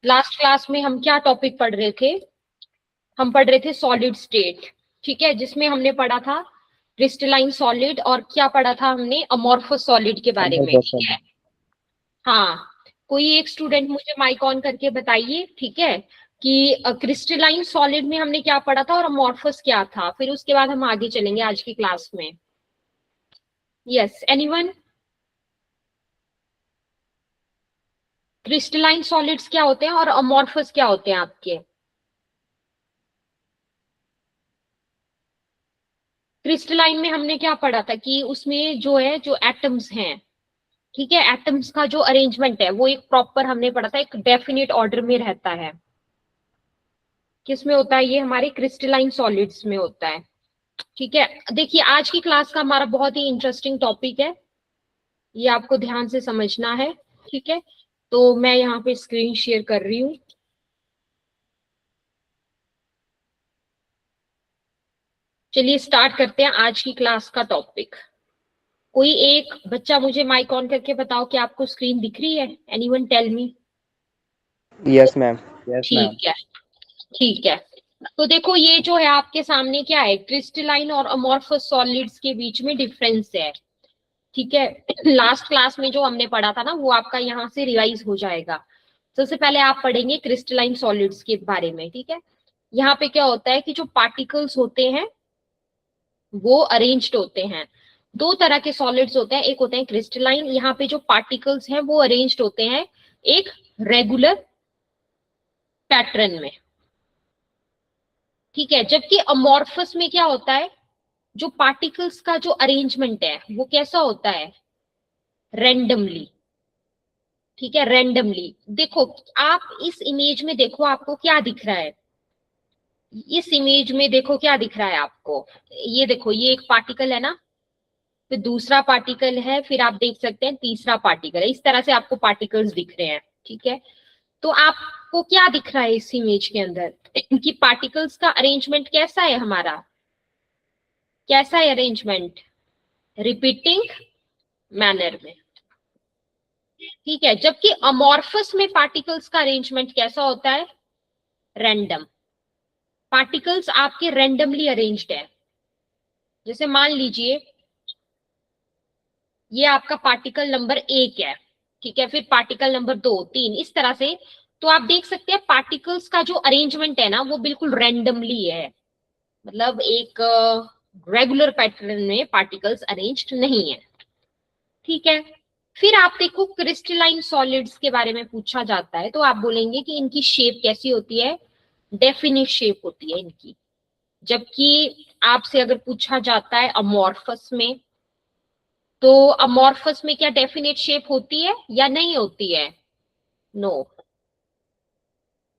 Last class में हम क्या टॉपिक पढ़ रहे थे? हम पढ़ रहे थे सॉलिड स्टेट, ठीक है, जिसमें हमने पढ़ा था क्रिस्टलाइन सॉलिड और क्या पढ़ा था हमने, अमॉर्फस सॉलिड के बारे में, ठीक है। हाँ, कोई एक स्टूडेंट मुझे माइक ऑन करके बताइए, ठीक है, कि क्रिस्टलाइन सॉलिड में हमने क्या पढ़ा था और अमॉर्फस क्या था, फिर उसके बाद हम आगे चलेंगे आज की क्लास में। Yes, anyone? क्रिस्टलाइन सॉलिड्स क्या होते हैं और अमॉर्फस क्या होते हैं आपके? क्रिस्टलाइन में हमने क्या पढ़ा था कि उसमें जो है, जो एटम्स हैं, ठीक है, एटम्स का जो अरेंजमेंट है वो एक प्रॉपर हमने पढ़ा था, एक डेफिनेट ऑर्डर में रहता है। किसमें होता है ये? हमारे क्रिस्टलाइन सॉलिड्स में होता है, ठीक है। देखिए, आज की क्लास का हमारा बहुत ही इंटरेस्टिंग टॉपिक है, ये आपको ध्यान से समझना है, ठीक है। तो मैं यहाँ पे स्क्रीन शेयर कर रही हूँ। चलिए स्टार्ट करते हैं आज की क्लास का टॉपिक। कोई एक बच्चा मुझे माइक ऑन करके बताओ कि आपको स्क्रीन दिख रही है? Anyone tell me? Yes ma'am. ठीक है, ठीक है। तो देखो, ये जो है आपके सामने क्या है, क्रिस्टलाइन और अमॉर्फस सॉलिड्स के बीच में डिफरेंस है, ठीक है। लास्ट क्लास में जो हमने पढ़ा था ना, वो आपका यहाँ से रिवाइज हो जाएगा। सबसे पहले आप पढ़ेंगे क्रिस्टलाइन सॉलिड्स के बारे में, ठीक है। यहाँ पे क्या होता है कि जो पार्टिकल्स होते हैं वो अरेंज्ड होते हैं। दो तरह के सॉलिड्स होते हैं, एक होते हैं क्रिस्टलाइन, यहाँ पे जो पार्टिकल्स हैं वो अरेंज्ड होते हैं एक रेगुलर पैटर्न में, ठीक है। जबकि अमॉर्फस में क्या होता है, जो पार्टिकल्स का जो अरेंजमेंट है वो कैसा होता है, रैंडमली, ठीक है, रैंडमली। देखो, आप इस इमेज में देखो, आपको क्या दिख रहा है? इस इमेज में देखो क्या दिख रहा है आपको? ये देखो, ये एक पार्टिकल है ना, फिर दूसरा पार्टिकल है, फिर आप देख सकते हैं तीसरा पार्टिकल है, इस तरह से आपको पार्टिकल्स दिख रहे हैं, ठीक है। तो आपको क्या दिख रहा है इस इमेज के अंदर कि पार्टिकल्स का अरेंजमेंट कैसा है हमारा, कैसा है अरेंजमेंट? रिपीटिंग मैनर में, ठीक है। जबकि अमॉर्फस में पार्टिकल्स का अरेंजमेंट कैसा होता है, रैंडम। पार्टिकल्स आपके रैंडमली अरेंज्ड है। जैसे मान लीजिए ये आपका पार्टिकल नंबर 1 है, ठीक है, फिर पार्टिकल नंबर 2, 3, इस तरह से। तो आप देख सकते हैं पार्टिकल्स का जो अरेंजमेंट है ना वो बिल्कुल रैंडमली है, मतलब एक रेगुलर पैटर्न में पार्टिकल्स अरेंज्ड नहीं है, ठीक है। फिर आप देखो, क्रिस्टलाइन सॉलिड्स के बारे में पूछा जाता है तो आप बोलेंगे कि इनकी शेप कैसी होती है, डेफिनिट शेप होती है इनकी। जबकि आपसे अगर पूछा जाता है अमॉर्फस में, तो अमॉर्फस में क्या डेफिनेट शेप होती है या नहीं होती है? नो।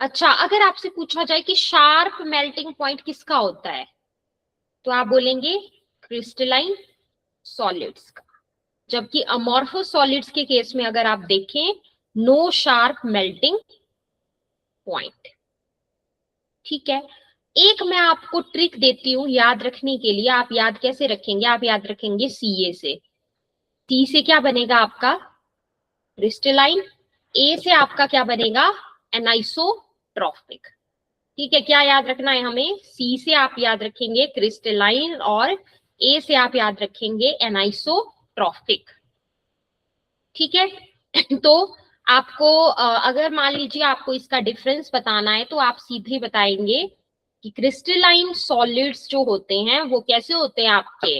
अच्छा, अगर आपसे पूछा जाए कि शार्प मेल्टिंग पॉइंट किसका होता है, तो आप बोलेंगे क्रिस्टलाइन सॉलिड्स का। जबकि अमॉर्फस सॉलिड्स के केस में अगर आप देखें, नो शार्प मेल्टिंग पॉइंट, ठीक है। एक मैं आपको ट्रिक देती हूँ याद रखने के लिए। आप याद कैसे रखेंगे? आप याद रखेंगे सीए से। टी से क्या बनेगा आपका, क्रिस्टलाइन। ए से आपका क्या बनेगा, एनाइसोट्रॉपिक, ठीक है। क्या याद रखना है हमें? सी से आप याद रखेंगे क्रिस्टलाइन और ए से आप याद रखेंगे एनाइसोट्रॉपिक, ठीक है। तो आपको अगर मान लीजिए आपको इसका डिफरेंस बताना है तो आप सीधे बताएंगे कि क्रिस्टलाइन सॉलिड्स जो होते हैं वो कैसे होते हैं आपके,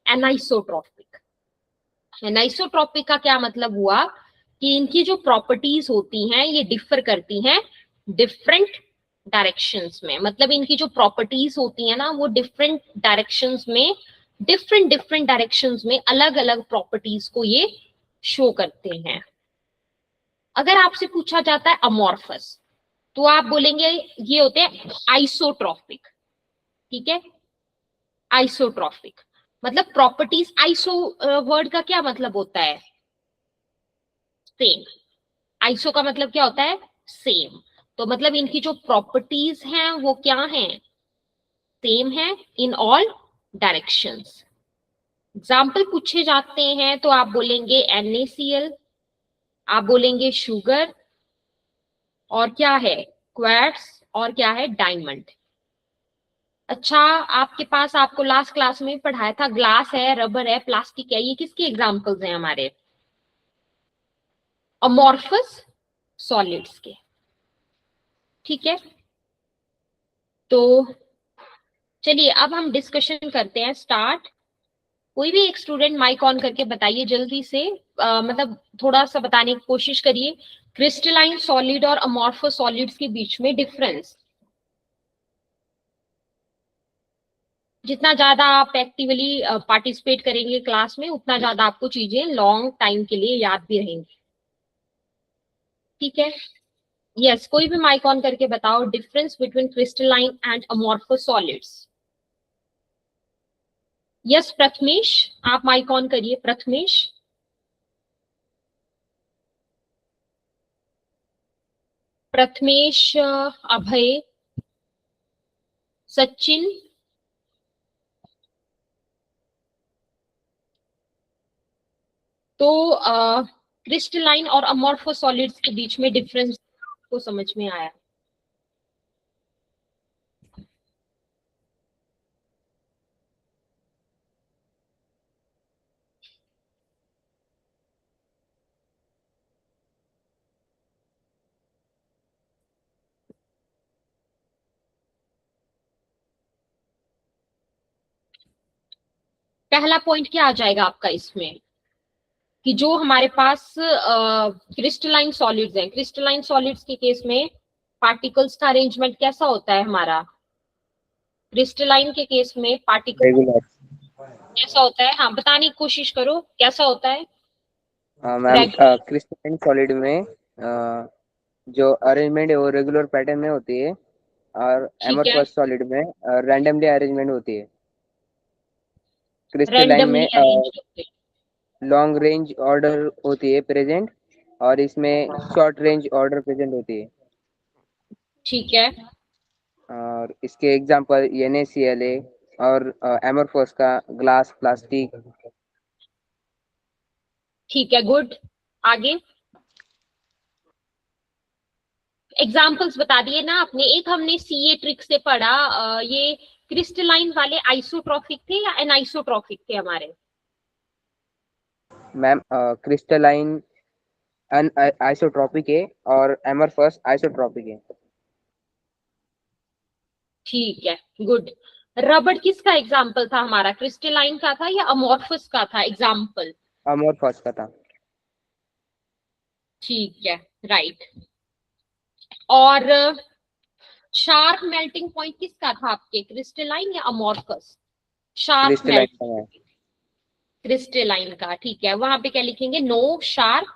एनाइसोट्रॉपिक। एनाइसोट्रॉपिक का क्या मतलब हुआ कि इनकी जो प्रॉपर्टीज होती हैं ये डिफर करती हैं डिफरेंट डायरेक्शंस में। मतलब इनकी जो प्रॉपर्टीज होती है ना वो डिफरेंट डायरेक्शंस में, डिफरेंट डिफरेंट डायरेक्शंस में अलग अलग प्रॉपर्टीज को ये शो करते हैं। अगर आपसे पूछा जाता है अमॉर्फस, तो आप बोलेंगे ये होते हैं आइसोट्रॉपिक, ठीक है। आइसोट्रॉपिक मतलब प्रॉपर्टीज, आइसो वर्ड का क्या मतलब होता है, सेम। आइसो का मतलब क्या होता है, सेम। तो मतलब इनकी जो प्रॉपर्टीज हैं वो क्या हैं, सेम है इन ऑल डायरेक्शंस। एग्जाम्पल पूछे जाते हैं तो आप बोलेंगे NaCl, आप बोलेंगे शुगर, और क्या है क्वार्ट्स और क्या है डायमंड। अच्छा, आपके पास आपको लास्ट क्लास में पढ़ाया था ग्लास है, रबर है, प्लास्टिक है, ये किसके एग्जाम्पल्स हैं हमारे अमॉर्फस सॉलिड्स के। ठीक है, तो चलिए अब हम डिस्कशन करते हैं स्टार्ट। कोई भी एक स्टूडेंट माइक ऑन करके बताइए जल्दी से, मतलब थोड़ा सा बताने की कोशिश करिए क्रिस्टलाइन सॉलिड और अमॉर्फस सॉलिड्स के बीच में डिफरेंस। जितना ज्यादा आप एक्टिवली पार्टिसिपेट करेंगे क्लास में उतना ज्यादा आपको चीजें लॉन्ग टाइम के लिए याद भी रहेंगी। ठीक है, यस, कोई भी माइक ऑन करके बताओ difference between crystalline and amorphous solids. Yes Prathamesh, आप माइक ऑन करिए प्रथमेश। प्रथमेश, अभय, सचिन, तो क्रिस्टलाइन और अमॉर्फस सॉलिड्स के बीच में डिफरेंस को समझ में आया। पहला पॉइंट क्या आ जाएगा आपका इसमें कि जो हमारे पास क्रिस्टलाइन सॉलिड्स हैं, क्रिस्टलाइन सॉलिड्स के केस में पार्टिकल्स का अरेंजमेंट कैसा होता है हमारा, क्रिस्टलाइन के केस में पार्टिकल रेगुलर। कैसा होता है, हाँ बताने की कोशिश करो कैसा होता है। मैम क्रिस्टलाइन सॉलिड में जो अरेंजमेंट है वो रेगुलर पैटर्न में होती है, और ठीक है, एमरफस सॉलिड में रैंडमली अरेंजमेंट होती है। क्रिस्टलाइन रैंडमली में अरेंज होते हैं। लॉन्ग रेंज ऑर्डर होती है प्रेजेंट, और इसमें शॉर्ट रेंज ऑर्डर प्रेजेंट होती है। ठीक है, और इसके एग्जांपल NaCl है, और एमरफस का ग्लास, प्लास्टिक। ठीक है, गुड, आगे एग्जाम्पल्स बता दिए ना आपने। एक हमने सीए ट्रिक से पढ़ा, ये क्रिस्टलाइन वाले आइसोट्रॉपिक थे या एनाइसोट्रॉपिक थे हमारे। मैम क्रिस्टलाइन अन आइसोट्रॉपिक है, और एमरफस आइसोट्रॉपिक है। ठीक है, गुड। रबड़ किसका एग्जाम्पल था हमारा, क्रिस्टलाइन का था या अमॉर्फस का था एग्जाम्पल। अमोर्फस का था। ठीक है, राइट। और शार्प मेल्टिंग पॉइंट किसका था आपके, क्रिस्टलाइन या अमॉर्फस। शार्प क्रिस्टलाइन मेल्ट का है। क्रिस्टलाइन का, ठीक है, वहां पे क्या लिखेंगे, नो शार्प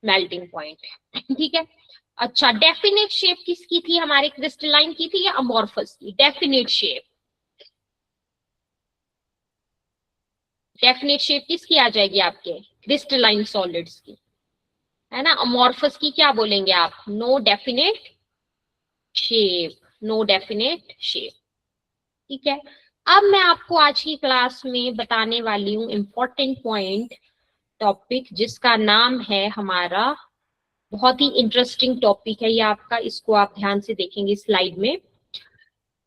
मेल्टिंग पॉइंट। ठीक है। अच्छा, डेफिनेट शेप किसकी थी हमारे, क्रिस्टलाइन की थी या अमॉर्फस की, डेफिनेट शेप। डेफिनेट शेप किसकी आ जाएगी आपके, क्रिस्टलाइन सॉलिड्स की, है ना। अमॉर्फस की क्या बोलेंगे आप, no definite shape, no definite shape. ठीक है, अब मैं आपको आज की क्लास में बताने वाली हूँ इंपॉर्टेंट पॉइंट टॉपिक जिसका नाम है हमारा, बहुत ही इंटरेस्टिंग टॉपिक है ये आपका, इसको आप ध्यान से देखेंगे स्लाइड में।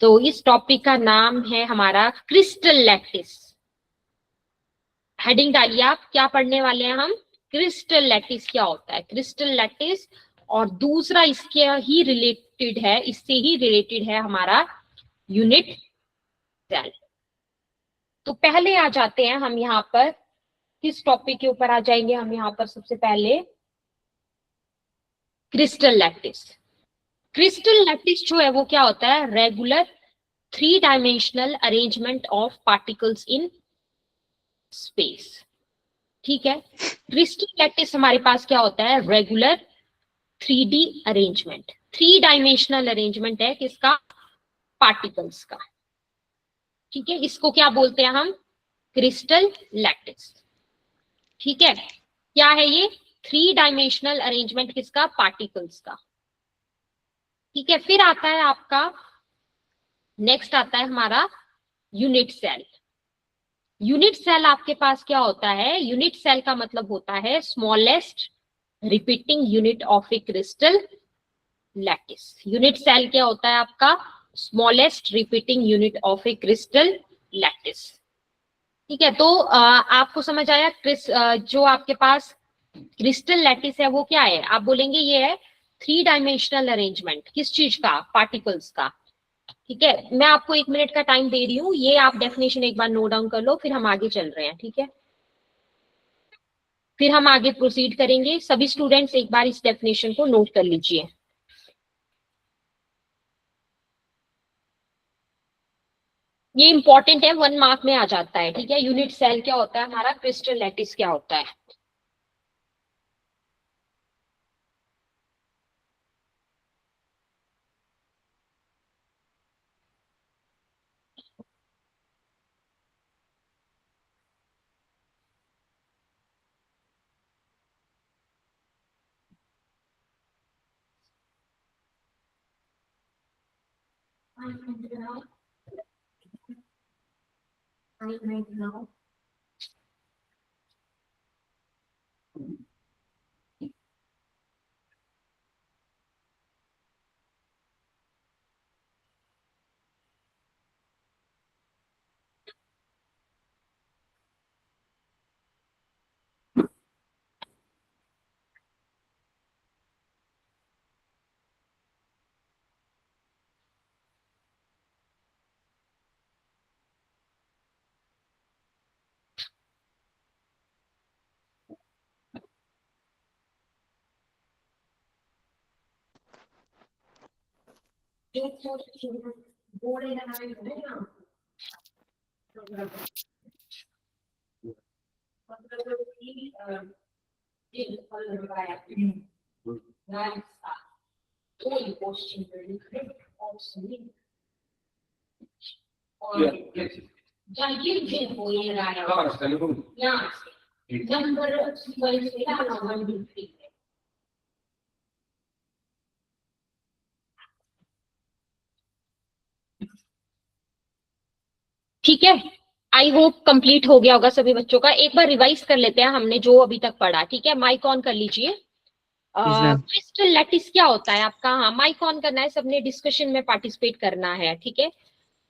तो इस टॉपिक का नाम है हमारा क्रिस्टल लैटिस। हेडिंग डालिए आप, क्या पढ़ने वाले हैं हम, क्रिस्टल लैटिस क्या होता है, क्रिस्टल लैटिस। और दूसरा इसके ही रिलेटेड है, इससे ही रिलेटेड है हमारा यूनिट सेल। तो पहले आ जाते हैं हम यहाँ पर, किस टॉपिक के ऊपर आ जाएंगे हम यहाँ पर, सबसे पहले क्रिस्टल लैटिस। क्रिस्टल लैटिस जो है वो क्या होता है, regular 3 dimensional arrangement of particles in space. ठीक है, क्रिस्टल लैटिस हमारे पास क्या होता है, regular 3D arrangement, 3 dimensional arrangement है किसका, पार्टिकल्स का। ठीक है, इसको क्या बोलते हैं हम, क्रिस्टल लैटिस। ठीक है, क्या है ये, 3 डायमेंशनल अरेंजमेंट किसका, पार्टिकल्स का। ठीक है, फिर आता है आपका, नेक्स्ट आता है हमारा यूनिट सेल। यूनिट सेल आपके पास क्या होता है, यूनिट सेल का मतलब होता है smallest repeating unit of a crystal lattice. Unit cell क्या होता है आपका? Smallest repeating unit of a crystal lattice. ठीक है, तो आपको समझ आया जो आपके पास क्रिस्टल लैटिस है वो क्या है? आप बोलेंगे ये है 3 डायमेंशनल अरेंजमेंट। किस चीज का? पार्टिकल्स का। ठीक है, मैं आपको 1 मिनट का टाइम दे रही हूँ, ये आप डेफिनेशन एक बार नोट डाउन कर लो, फिर हम आगे चल रहे हैं। ठीक है, फिर हम आगे प्रोसीड करेंगे। सभी स्टूडेंट्स एक बार इस डेफिनेशन को नोट कर लीजिए। ये इंपॉर्टेंट है, 1 मार्क में आ जाता है। ठीक है, यूनिट सेल क्या होता है हमारा, क्रिस्टल लैटिस क्या होता है। ठीक है, आई होप कंप्लीट हो गया होगा सभी बच्चों का। एक बार रिवाइज कर लेते हैं हमने जो अभी तक पढ़ा। ठीक है, माइक ऑन कर लीजिए। क्रिस्टल लैटिस क्या होता है आपका? हाँ, माइक ऑन करना है, सबने डिस्कशन में पार्टिसिपेट करना है। ठीक है,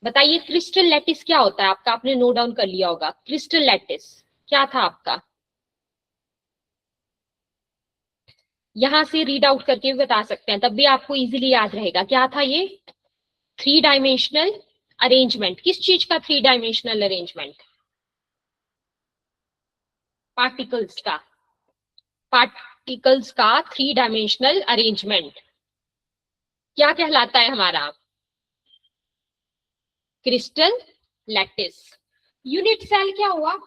बताइए क्रिस्टल लैटिस क्या होता है आपका? आपने नोट डाउन कर लिया होगा। क्रिस्टल लैटिस क्या था आपका? यहां से रीड आउट करके भी बता सकते हैं, तब भी आपको इजीली याद रहेगा। क्या था ये? 3 डायमेंशनल अरेंजमेंट। किस चीज का 3 डायमेंशनल अरेंजमेंट? पार्टिकल्स का। पार्टिकल्स का 3 डायमेंशनल अरेंजमेंट क्या कहलाता है हमारा? Crystal lattice. यूनिट सेल क्या हुआ?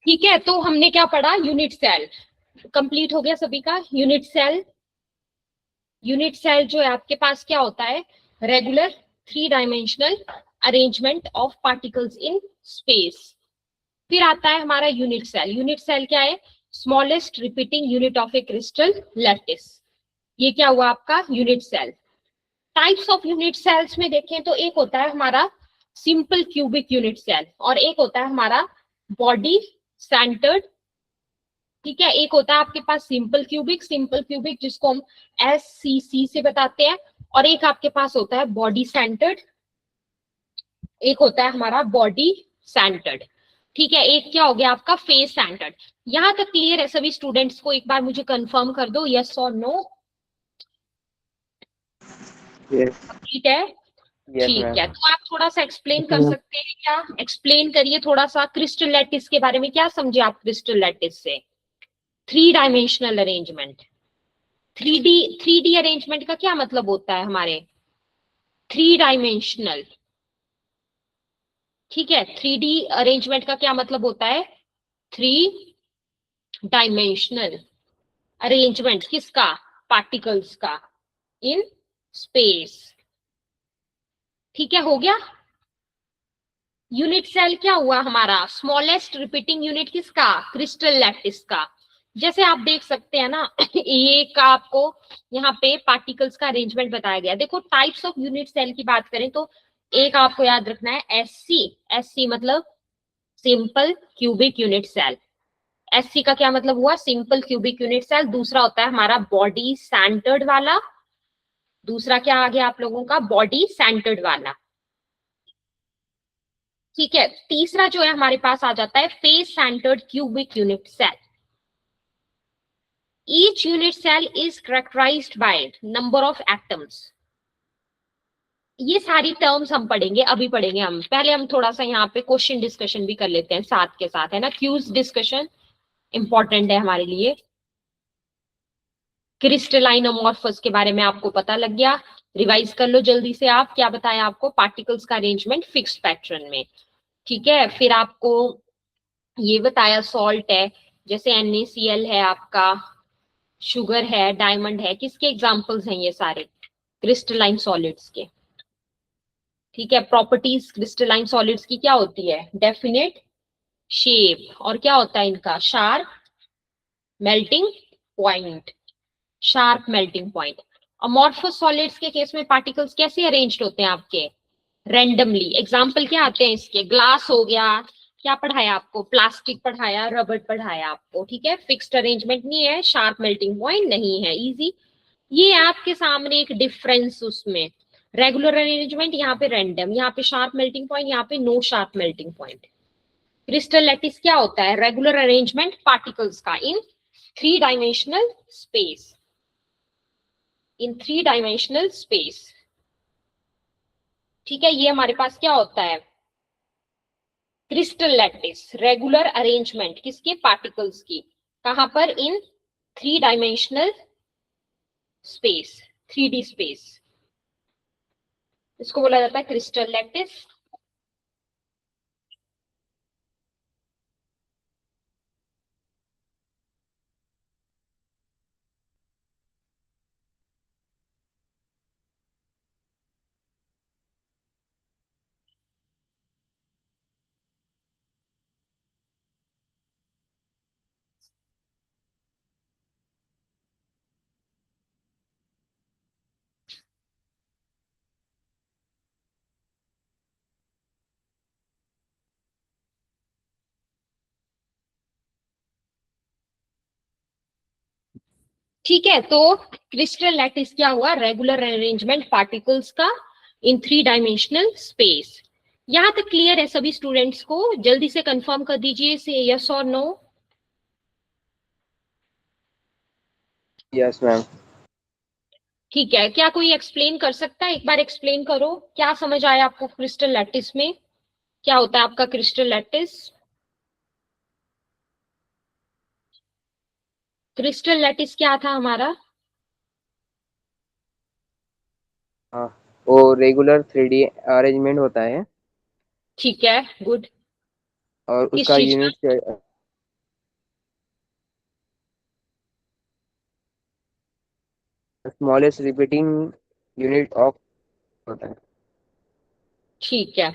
ठीक है, तो हमने क्या पढ़ा? यूनिट सेल कंप्लीट हो गया सभी का। यूनिट सेल, यूनिट सेल जो है आपके पास क्या होता है? Regular 3 dimensional arrangement of particles in space. फिर आता है हमारा यूनिट सेल। यूनिट सेल क्या है? Smallest repeating unit of a crystal lattice. ये क्या हुआ आपका? Unit cell. Types of unit cells में देखें तो एक होता है हमारा सिंपल क्यूबिक यूनिट सेल, और एक होता है हमारा बॉडी सेंटर्ड। ठीक है, एक होता है आपके पास सिंपल क्यूबिक जिसको हम SCC से बताते हैं, और एक आपके पास होता है बॉडी सेंटर्ड, एक होता है हमारा बॉडी सेंटर्ड। ठीक है, एक क्या हो गया आपका फेस सेंटर्ड। यहां तक क्लियर है सभी स्टूडेंट्स को? एक बार मुझे कंफर्म कर दो यस और नो। यस। ठीक है। यस ठीक मैम। है, तो आप थोड़ा सा एक्सप्लेन कर सकते हैं क्या? एक्सप्लेन करिए थोड़ा सा क्रिस्टल लैटिस के बारे में, क्या समझे आप क्रिस्टल लैटिस से? Three dimensional arrangement. Three D arrangement का क्या मतलब होता है हमारे? Three dimensional. ठीक है, थ्री डी अरेंजमेंट का क्या मतलब होता है? थ्री डायमेंशनल अरेंजमेंट किसका? पार्टिकल्स का इन स्पेस। ठीक है, हो गया। यूनिट सेल क्या हुआ हमारा? स्मॉलेस्ट रिपीटिंग यूनिट किसका? क्रिस्टल लैटिस का। जैसे आप देख सकते हैं ना ये का आपको यहाँ पे पार्टिकल्स का अरेंजमेंट बताया गया। देखो टाइप्स ऑफ यूनिट सेल की बात करें तो एक आपको याद रखना है एससी। एससी मतलब simple cubic unit cell. SC का क्या मतलब हुआ? Simple cubic unit cell. दूसरा होता है हमारा बॉडी सेंटर्ड वाला। दूसरा क्या आ गया आप लोगों का? बॉडी सेंटर्ड वाला। ठीक है, तीसरा जो है हमारे पास आ जाता है face centred cubic unit cell. Each unit cell is characterized by number of atoms. ये सारी टर्म्स हम पढ़ेंगे, अभी पढ़ेंगे हम। पहले हम थोड़ा सा यहाँ पे क्वेश्चन डिस्कशन भी कर लेते हैं साथ के साथ, है ना? क्यूज डिस्कशन इंपॉर्टेंट है हमारे लिए। क्रिस्टलाइन अमोर्फस के बारे में आपको पता लग गया। रिवाइज कर लो जल्दी से। आप क्या बताया आपको? पार्टिकल्स का अरेंजमेंट फिक्स्ड पैटर्न में। ठीक है, फिर आपको ये बताया सॉल्ट है, जैसे NaCl है आपका, शुगर है, डायमंड है, किसके एग्जांपल्स हैं ये सारे? क्रिस्टलाइन सॉलिड्स के। ठीक है, प्रॉपर्टीज क्रिस्टलाइन सॉलिड्स की क्या होती है? डेफिनेट शेप, और क्या होता है इनका? Sharp melting point. Sharp melting point. Amorphous solids के केस में पार्टिकल्स कैसे अरेंज्ड होते हैं आपके? रेंडमली। एग्जाम्पल क्या आते हैं इसके? ग्लास हो गया, क्या पढ़ाया आपको? प्लास्टिक पढ़ाया, रबर पढ़ाया आपको। ठीक है, फिक्स्ड अरेंजमेंट नहीं है, शार्प मेल्टिंग पॉइंट नहीं है, इजी। ये आपके सामने एक डिफरेंस उसमें। रेगुलर अरेंजमेंट यहाँ पे रैंडम, यहाँ पे शार्प मेल्टिंग पॉइंट, यहाँ पे no sharp melting point. Crystal lattice क्या होता है? रेगुलर अरेंजमेंट पार्टिकल्स का in three dimensional space. In three dimensional space. ठीक है, ये हमारे पास क्या होता है? क्रिस्टल लैटिस रेगुलर अरेंजमेंट किसके? पार्टिकल्स की। कहां पर? In three dimensional space, three D space. इसको बोला जाता है क्रिस्टल लैटिस। ठीक है, तो क्रिस्टल लैटिस क्या हुआ? रेगुलर अरेंजमेंट पार्टिकल्स का इन थ्री डायमेंशनल स्पेस। यहां तक क्लियर है सभी स्टूडेंट्स को? जल्दी से कंफर्म कर दीजिए से यस और नो। Yes ma'am. ठीक है, क्या कोई एक्सप्लेन कर सकता है? एक बार एक्सप्लेन करो, क्या समझ आया आपको क्रिस्टल लैटिस में? क्या होता है आपका क्रिस्टल लैटिस? क्रिस्टल लैटिस क्या था हमारा? हाँ, वो रेगुलर 3D अरेंजमेंट होता है ठीक है, गुड। और किस उसका चीज का? Unit smallest repeating unit of होता है। ठीक है।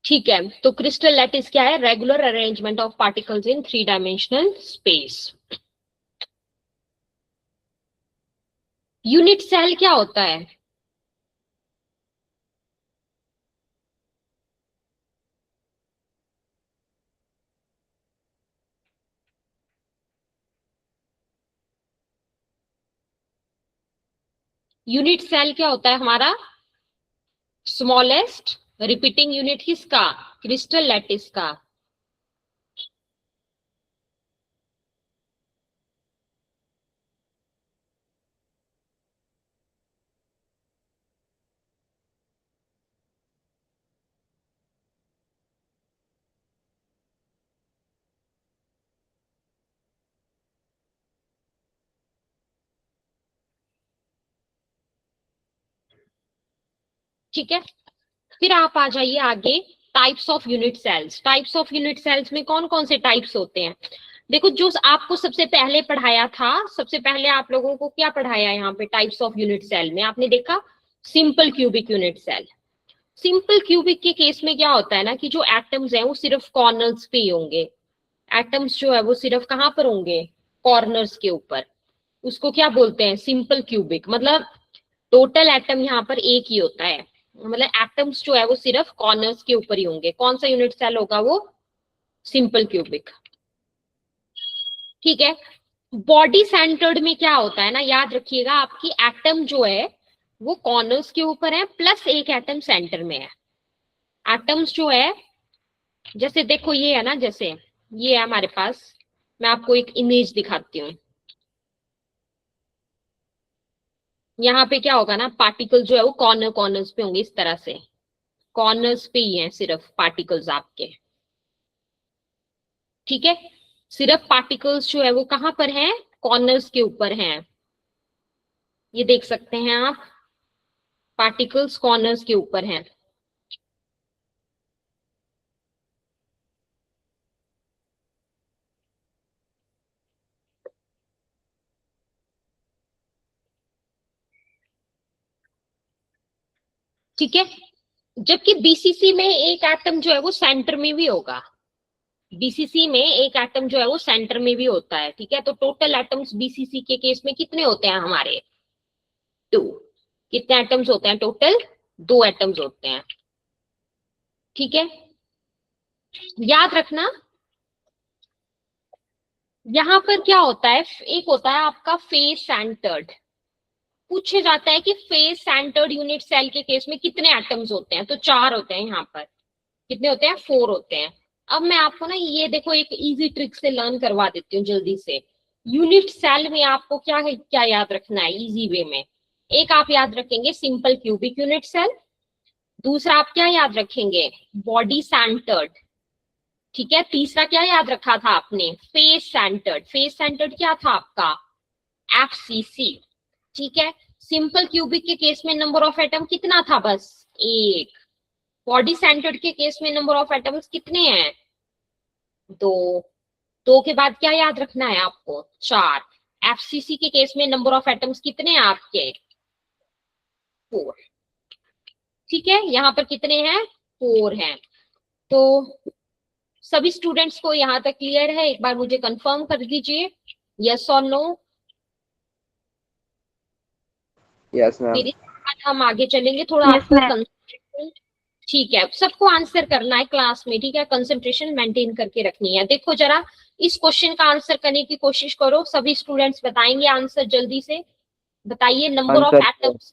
ठीक है, तो क्रिस्टल लैटिस क्या है? Regular arrangement of particles in three dimensional space. Unit cell क्या होता है? यूनिट सेल क्या होता है हमारा? स्मॉलेस्ट रिपीटिंग यूनिट किसका? क्रिस्टल लैटिस का। ठीक है, फिर आप आ जाइए आगे, types of unit cells. Types of unit cells में कौन कौन से टाइप्स होते हैं? देखो, जो आपको सबसे पहले पढ़ाया था, सबसे पहले आप लोगों को क्या पढ़ाया यहाँ पे टाइप्स ऑफ यूनिट सेल में? आपने देखा simple cubic unit cell. Simple cubic के केस में क्या होता है ना कि जो एटम्स हैं वो सिर्फ कॉर्नर्स पे ही होंगे। एटम्स जो है वो सिर्फ कहाँ पर होंगे? कॉर्नर्स के ऊपर। उसको क्या बोलते हैं? Simple cubic. मतलब टोटल एटम यहाँ पर एक ही होता है, मतलब एटम्स जो है वो सिर्फ कॉर्नर्स के ऊपर ही होंगे। कौन सा यूनिट सेल होगा वो? Simple cubic. ठीक है, बॉडी सेंटर्ड में क्या होता है ना, याद रखिएगा, आपकी एटम जो है वो कॉर्नर्स के ऊपर है प्लस एक एटम सेंटर में है। एटम्स जो है, जैसे देखो ये है ना, जैसे ये है हमारे पास, मैं आपको एक इमेज दिखाती हूँ। यहाँ पे क्या होगा ना, पार्टिकल जो है वो कॉर्नर्स पे होंगे, इस तरह से कॉर्नर्स पे ही है सिर्फ पार्टिकल्स आपके। ठीक है, सिर्फ पार्टिकल्स जो है वो कहां पर हैं? कॉर्नर्स के ऊपर हैं। ये देख सकते हैं आप, पार्टिकल्स कॉर्नर्स के ऊपर हैं। ठीक है, जबकि बीसीसी में एक एटम जो है वो सेंटर में भी होगा। बीसीसी में एक एटम जो है वो सेंटर में भी होता है। ठीक है, तो टोटल एटम्स बीसीसी के केस में कितने होते हैं हमारे? 2। कितने एटम्स होते हैं टोटल? 2 एटम्स होते हैं। ठीक है, याद रखना, यहां पर क्या होता है, एक होता है आपका फेस सेंटर्ड। पूछे जाता है कि फेस सेंटर्ड यूनिट सेल के केस में कितने एटम्स होते हैं? तो 4 होते हैं। यहाँ पर कितने होते हैं? 4 होते हैं। अब मैं आपको ना ये देखो एक इजी ट्रिक से लर्न करवा देती हूँ जल्दी से। यूनिट सेल में आपको क्या क्या याद रखना है इजी वे में? एक आप याद रखेंगे सिंपल क्यूबिक यूनिट सेल। दूसरा आप क्या याद रखेंगे? Body centred. ठीक है, तीसरा क्या याद रखा था आपने? Face centred. फेस सेंटर्ड क्या था आपका? एफसीसी। ठीक है, सिंपल क्यूबिक के केस में नंबर ऑफ एटम कितना था? बस 1। बॉडी सेंटर्ड के केस में नंबर ऑफ एटम्स कितने हैं? 2। 2 के बाद क्या याद रखना है आपको? 4। एफसीसी के केस में नंबर ऑफ एटम्स कितने हैं आपके? 4। ठीक है, यहाँ पर कितने हैं? 4 हैं। तो सभी स्टूडेंट्स को यहाँ तक क्लियर है? एक बार मुझे कंफर्म कर दीजिए, यस और नो। Yes ma'am. फिर इसके बाद हम आगे चलेंगे, थोड़ा Yes, आपको ma'am. कंसंट्रेशन, ठीक है, सबको आंसर करना है क्लास में। ठीक है, कंसंट्रेशन मेंटेन करके रखनी है। देखो जरा इस क्वेश्चन का आंसर करने की कोशिश करो। सभी स्टूडेंट्स बताएंगे आंसर जल्दी से। बताइए, नंबर ऑफ आंसर एटम्स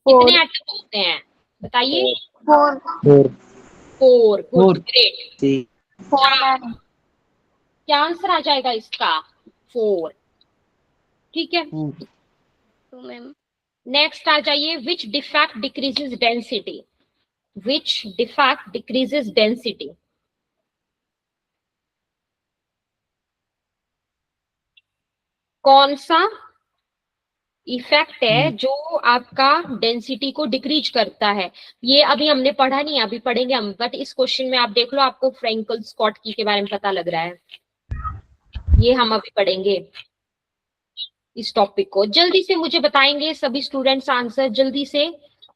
4. कितने एटम होते हैं? बताइए। 4. 4। 4। गुड, 4। ग्रेट। 4, ma'am. क्या आंसर आ जाएगा इसका? 4। ठीक है, 2, ma'am. नेक्स्ट आ जाइए, विच डिफेक्ट डिक्रीजेस डेंसिटी? विच डिफेक्ट डिक्रीजेस डेंसिटी? कौन सा इफेक्ट है जो आपका डेंसिटी को डिक्रीज करता है? ये अभी हमने पढ़ा नहीं है, अभी पढ़ेंगे हम, बट इस क्वेश्चन में आप देख लो, आपको फ्रैंकल स्कॉटकी के बारे में पता लग रहा है। ये हम अभी पढ़ेंगे इस टॉपिक को। जल्दी से मुझे बताएंगे सभी स्टूडेंट्स आंसर जल्दी से।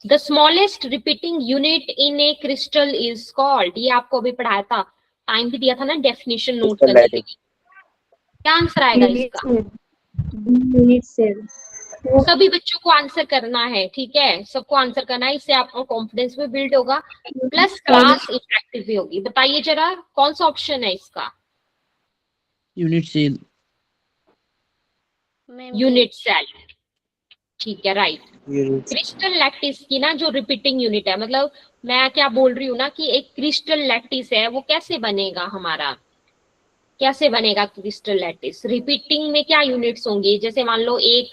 The smallest repeating unit in A crystal is called. ये आपको अभी पढ़ाया था, टाइम भी दिया था ना डेफिनेशन नोट क्रिस्टल करने के लैटिस। लिए। क्या आंसर आएगा Unit इसका? cell. Unit cell. सभी बच्चों को आंसर करना है। ठीक है, सबको आंसर करना है, इससे आपका कॉन्फिडेंस भी बिल्ड होगा, प्लस क्लास इंटरेक्टिव भी होगी। बताइए जरा कौन सा ऑप्शन है इसका? Unit cell. Ma'am, unit cell. ठीक है, राइट। क्रिस्टल लैटिस की ना जो रिपीटिंग यूनिट है, मतलब मैं क्या बोल रही हूँ ना कि एक क्रिस्टल लैटिस है वो कैसे बनेगा हमारा, कैसे बनेगा क्रिस्टल लैटिस? रिपीटिंग में क्या यूनिट्स होंगी? जैसे मान लो एक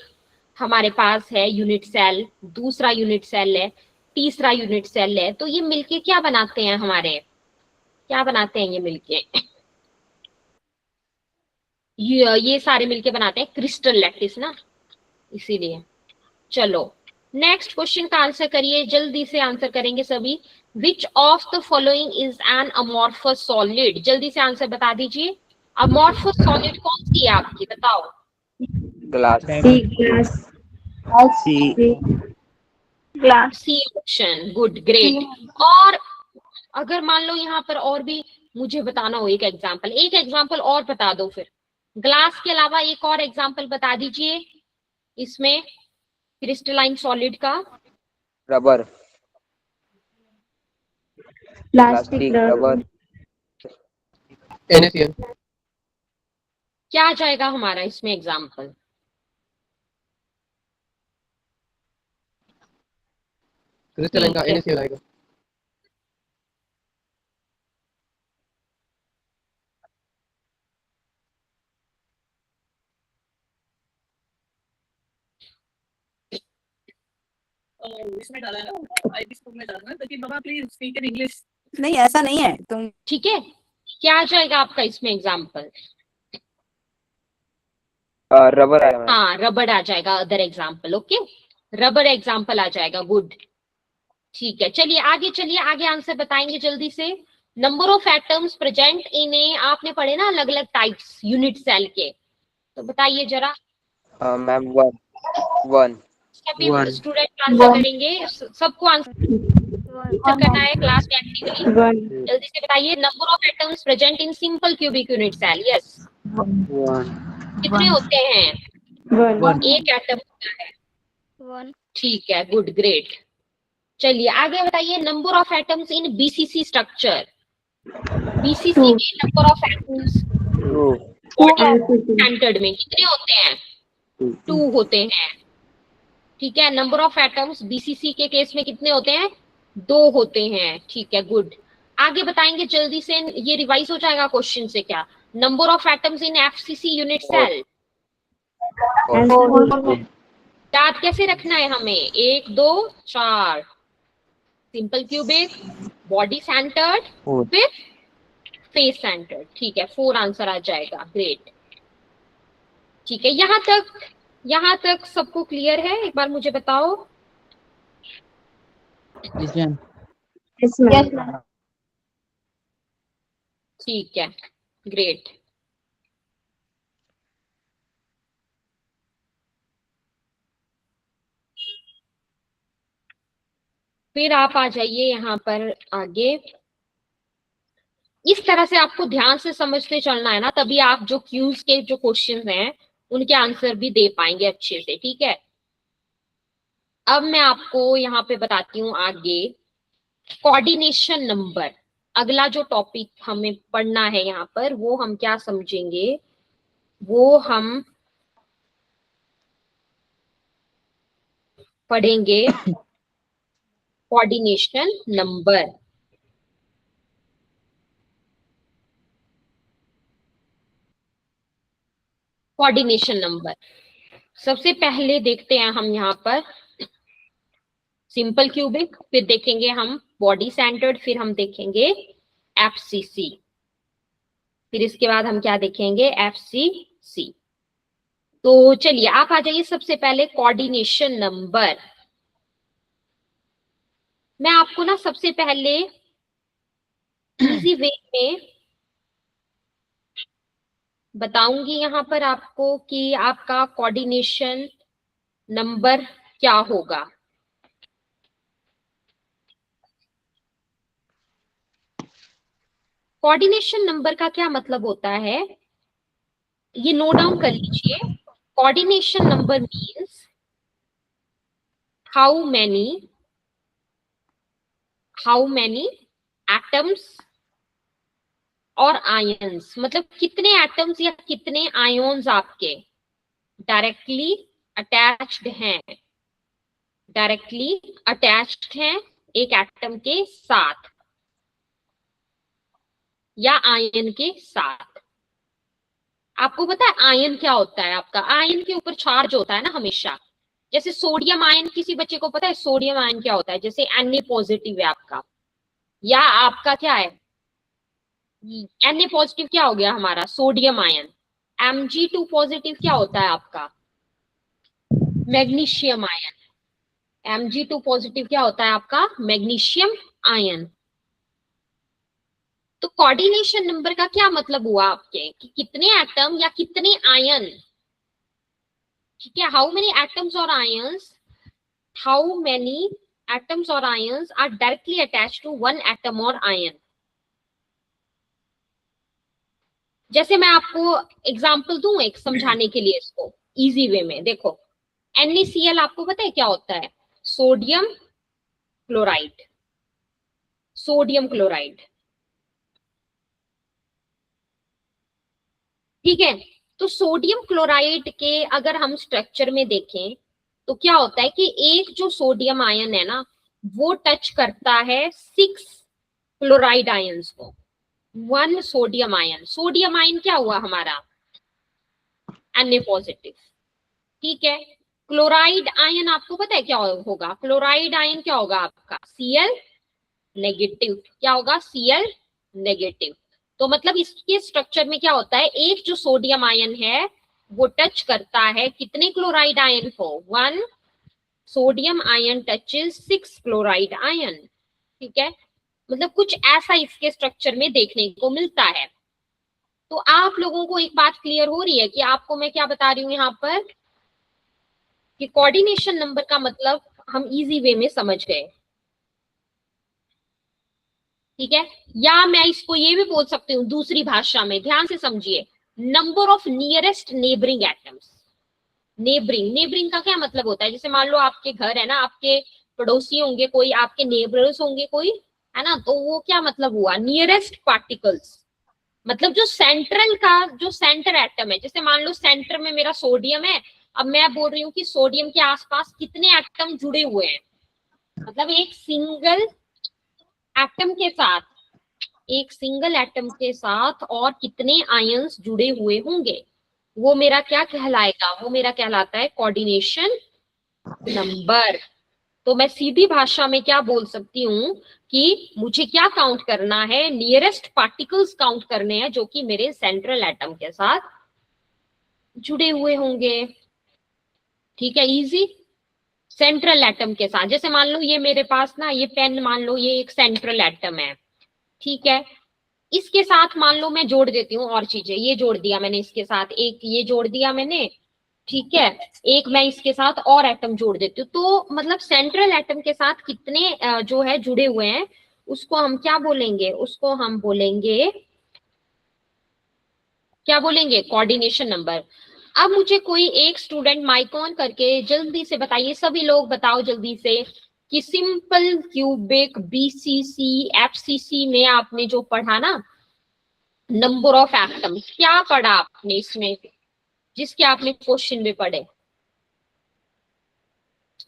हमारे पास है यूनिट सेल, दूसरा यूनिट सेल है, तीसरा यूनिट सेल है, तो ये मिलके क्या बनाते हैं हमारे, क्या बनाते हैं ये मिलके? ये सारे मिलके बनाते हैं क्रिस्टल लैटिस ना, इसीलिए। चलो नेक्स्ट क्वेश्चन का आंसर करिए, जल्दी से आंसर करेंगे सभी। Which of the following is an amorphous solid? जल्दी से आंसर बता दीजिए। अमॉर्फस सॉलिड कौन सी है आपकी, बताओ। Glass. C glass. C glass. C option, good, great. और अगर मान लो यहाँ पर और भी मुझे बताना हो एक एग्जांपल, एक एग्जांपल और बता दो फिर। ग्लास के अलावा एक और एग्जांपल बता दीजिए इसमें क्रिस्टलाइन सॉलिड का। रबर। Plastic rubber. NaCl, क्या आ जाएगा हमारा इसमें एग्जांपल? क्रिस्टलाइन का ठीक है, NaCl आएगा। इसमें डाला है ना, आईटी स्कूल में डालना है, लेकिन बाबा प्लीज स्पीक इन इंग्लिश। नहीं ऐसा नहीं है तुम। ठीक है, क्या आ जाएगा आपका इसमें एग्जांपल? रबर आया मैम। हाँ, रबड़ आ जाएगा अदर एग्जांपल। ओके, रबड़ एग्जांपल आ जाएगा, गुड। ठीक है, चलिए आगे, चलिए आगे आंसर बताएंगे जल्दी से। Number of atoms present in A, आपने पढ़े ना अलग अलग टाइप्स यूनिट सेल के, तो बताइए जरा। Ma'am one. सभी One. स्टूडेंट आंसर करेंगे, सबको आंसर करना है क्लास में एक्टिवली। वन। जल्दी से बताइए, number of atoms present in simple cubic unit cell. Yes, one. कितने होते हैं? वन। एक एटम होता है। वन। ठीक है, गुड, ग्रेट। चलिए आगे बताइए, number of atoms in BCC structure. BCC में number of atoms two. Standard में कितने होते हैं? 2 होते हैं। ठीक है, नंबर ऑफ एटम्स बीसीसी के केस में कितने होते हैं? 2 होते हैं। ठीक है, गुड। आगे बताएंगे जल्दी से, ये रिवाइज हो जाएगा क्वेश्चन से क्या? Number of atoms in FCC unit cell याद कैसे रखना है हमें? 1 2 4। सिंपल क्यूबिक, बॉडी सेंटर्ड, फिर फेस सेंटर्ड। ठीक है, 4 आंसर आ जाएगा, ग्रेट। ठीक है, यहां तक सबको क्लियर है? एक बार मुझे बताओ। Yes ma'am. ठीक है, ग्रेट। फिर आप आ जाइए यहाँ पर आगे। इस तरह से आपको ध्यान से समझते चलना है ना, तभी आप जो क्यूज के जो क्वेश्चंस हैं उनके आंसर भी दे पाएंगे अच्छे से। ठीक है, अब मैं आपको यहाँ पे बताती हूँ आगे कोऑर्डिनेशन नंबर। अगला जो टॉपिक हमें पढ़ना है यहाँ पर, वो हम क्या समझेंगे, वो हम पढ़ेंगे कोऑर्डिनेशन नंबर। कोऑर्डिनेशन नंबर सबसे पहले देखते हैं हम यहाँ पर सिंपल क्यूबिक, फिर देखेंगे हम बॉडी सेंटर्ड, फिर हम देखेंगे एफसीसी, फिर इसके बाद हम क्या देखेंगे? एफसीसी। तो चलिए आप आ जाइए सबसे पहले कोऑर्डिनेशन नंबर। मैं आपको ना सबसे पहले इजी वे में बताऊंगी यहाँ पर आपको कि आपका कोऑर्डिनेशन नंबर क्या होगा। कोऑर्डिनेशन नंबर का क्या मतलब होता है, ये नोट डाउन कर लीजिए। Coordination number means how many atoms और आयंस, मतलब कितने एटम्स या कितने आयोन्स आपके डायरेक्टली अटैच्ड हैं डायरेक्टली अटैच्ड हैं एक एटम के साथ या आयन के साथ। आपको पता है आयन क्या होता है? आपका आयन के ऊपर चार्ज होता है ना हमेशा। जैसे सोडियम आयन, किसी बच्चे को पता है सोडियम आयन क्या होता है? जैसे Na पॉजिटिव है आपका, या आपका क्या है Na पॉजिटिव क्या हो गया हमारा सोडियम आयन। Mg2 पॉजिटिव क्या होता है आपका मैग्नीशियम आयन। Mg2 पॉजिटिव क्या होता है आपका मैग्नीशियम आयन। तो कोऑर्डिनेशन नंबर का क्या मतलब हुआ आपके कि कितने एटम या कितने आयन, ठीक है, हाउ मेनी एटम्स और आयंस, हाउ मेनी एटम्स और ions are directly attached to one atom और आयन। जैसे मैं आपको एग्जांपल दूं एक समझाने के लिए इसको इजी वे में। देखो NaCl आपको पता है क्या होता है? सोडियम क्लोराइड, सोडियम क्लोराइड, ठीक है। तो सोडियम क्लोराइड के अगर हम स्ट्रक्चर में देखें तो क्या होता है कि एक जो सोडियम आयन है ना वो टच करता है 6 क्लोराइड आयंस को। 1 सोडियम आयन, सोडियम आयन क्या हुआ हमारा Na पॉजिटिव, ठीक है। क्लोराइड आयन आपको पता है क्या होगा? क्लोराइड आयन क्या होगा आपका Cl नेगेटिव, क्या होगा Cl नेगेटिव। तो मतलब इसके स्ट्रक्चर में क्या होता है, एक जो सोडियम आयन है वो टच करता है कितने क्लोराइड आयन को? 1 sodium ion touches 6 chloride ion, ठीक है। मतलब कुछ ऐसा इसके स्ट्रक्चर में देखने को मिलता है। तो आप लोगों को एक बात क्लियर हो रही है कि आपको मैं क्या बता रही हूँ यहाँ पर कि कोऑर्डिनेशन नंबर का मतलब हम इजी वे में समझ गए, ठीक है। या मैं इसको ये भी बोल सकती हूँ दूसरी भाषा में, ध्यान से समझिए, number of nearest neighbouring atoms. Neighbouring, neighbouring का क्या मतलब होता है? जैसे मान लो आपके घर है ना, आपके पड़ोसी होंगे कोई, आपके नेबर्स होंगे कोई, है ना, तो वो क्या मतलब हुआ नियरेस्ट पार्टिकल्स। मतलब जो सेंट्रल का जो सेंटर एटम है, जैसे मान लो सेंटर में मेरा सोडियम है, अब मैं बोल रही हूँ कि सोडियम के आसपास कितने एटम जुड़े हुए हैं, मतलब एक सिंगल एटम के साथ, एक सिंगल एटम के साथ और कितने आयंस जुड़े हुए होंगे, वो मेरा क्या कहलाएगा? वो मेरा कहलाता है कोऑर्डिनेशन नंबर। तो मैं सीधी भाषा में क्या बोल सकती हूँ कि मुझे क्या काउंट करना है? नियरेस्ट पार्टिकल्स काउंट करने हैं जो कि मेरे सेंट्रल एटम के साथ जुड़े हुए होंगे, ठीक है, इजी। सेंट्रल एटम के साथ, जैसे मान लो ये मेरे पास ना ये पेन, मान लो ये एक सेंट्रल एटम है, ठीक है। इसके साथ मान लो मैं जोड़ देती हूँ और चीजें, ये जोड़ दिया मैंने इसके साथ, एक ये जोड़ दिया मैंने, ठीक है, एक मैं इसके साथ और एटम जोड़ देती हूँ। तो मतलब सेंट्रल एटम के साथ कितने जो है जुड़े हुए हैं उसको हम क्या बोलेंगे? उसको हम बोलेंगे, क्या बोलेंगे? Coordination number. अब मुझे कोई एक स्टूडेंट माइक ऑन करके जल्दी से बताइए, सभी लोग बताओ जल्दी से कि सिंपल क्यूबिक BCC FCC में आपने जो पढ़ा ना नंबर ऑफ एटम, क्या पढ़ा आपने इसमें जिसके आपने क्वेश्चन भी पढ़े?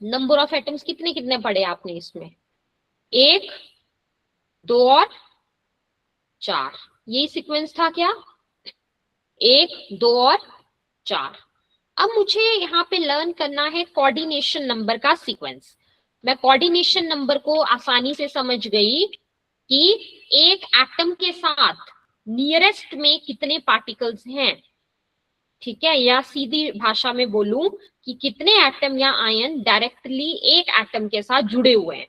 नंबर ऑफ एटम्स कितने कितने पढ़े आपने इसमें? 1 2 और 4, यही सीक्वेंस था क्या? 1 2 और 4। अब मुझे यहाँ पे लर्न करना है कोऑर्डिनेशन नंबर का सीक्वेंस। मैं कोऑर्डिनेशन नंबर को आसानी से समझ गई कि एक एटम के साथ नियरेस्ट में कितने पार्टिकल्स हैं, ठीक है, या सीधी भाषा में बोलूं कि कितने एटम या आयन डायरेक्टली एक एटम के साथ जुड़े हुए हैं,